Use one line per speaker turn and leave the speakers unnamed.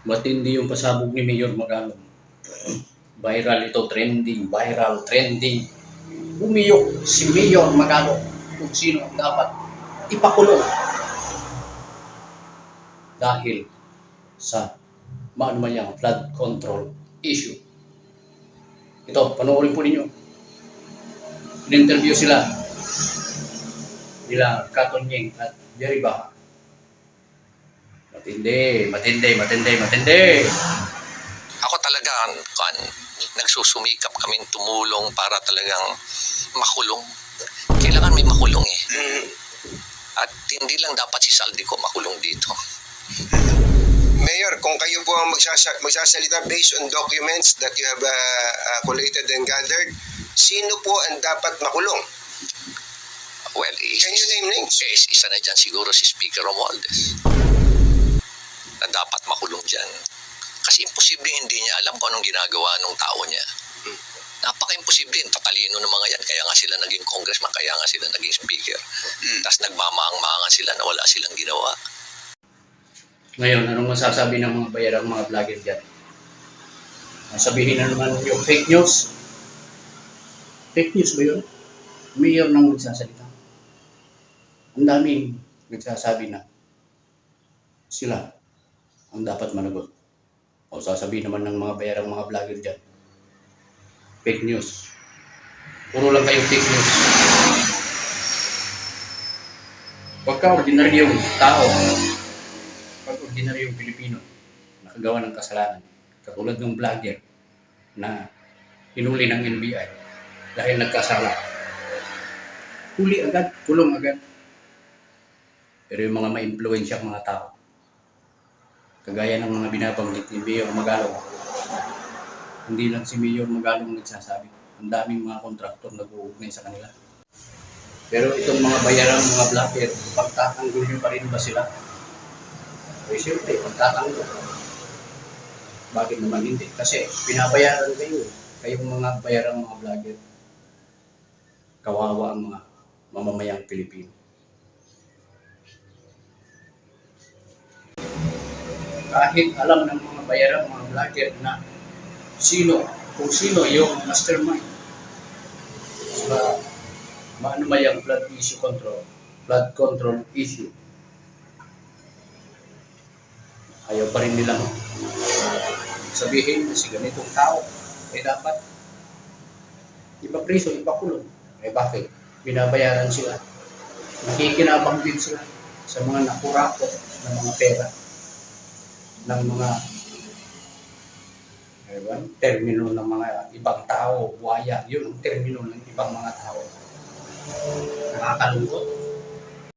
Matindi yung pasabog ni Mayor Magalong. Viral ito, trending. Umiyok si Mayor Magalong kung sino ang dapat ipakulong dahil sa maanumayang flood control issue. Ito, panoorin po ninyo. In-interview sila nila Katonyeng at Jerry Baha. Matindi.
Ako talaga, nagsusumikap kaming tumulong para talagang makulong. Kailangan may makulong eh. At hindi lang dapat si Saldico makulong dito.
Mayor, kung kayo po ang magsasalita based on documents that you have collated and gathered, sino po ang dapat makulong?
Well,
Can you name names?
Isa na dyan siguro si Speaker Romualdez na dapat makulong dyan. Kasi imposible hindi niya alam kung anong ginagawa ng tao niya. Napaka-imposible. Tatalino ng mga yan. Kaya nga sila naging congressman, kaya nga sila naging speaker. Tapos nagmamaang-maangan sila na wala silang ginawa.
Ngayon, anong masasabi ng mga bayarang mga vlogger dyan? Sabihin na naman yung fake news. Fake news ba yun? Mayor nang nagsasalita. Ang daming nagsasabi na sila ang dapat managot. O sasabihin naman ng mga bayarang mga vlogger dyan. Fake news. Puro lang kayo fake news. Pagka ordinaryong tao, pag ordinaryong Pilipino, nakagawa ng kasalanan, katulad ng vlogger na hinuli ng NBI dahil nagkasala, huli agad, kulong agad. Pero yung mga ma-impluensyang mga tao, kagaya ng mga binabanggit ni Mayor Magalong, hindi lang si Mayor Magalong nagsasabi. Ang daming mga kontraktor nag-uugnay sa kanila. Pero itong mga bayarang mga vlogger, pagtatanggol nyo pa rin ba sila? Eh siyempre, pagtatanggol. Bakit naman hindi? Kasi pinabayaran kayo. Kayong mga bayarang mga vlogger. Kawawa ang mga mamamayang Pilipino. Kahit alam ng mga bayarang mga vlogger na kung sino yung mastermind sa maanumayang flood control issue, ayaw pa rin nilang sabihin na si ganitong tao ay dapat ipapriso, ipakulong. Eh bakit? Binabayaran sila. Nakikinabang din sila sa mga nakurakot ng mga pera ng mga termino ng mga ibang tao, buhaya. Yun ang termino ng ibang mga tao. Nakakalungkot.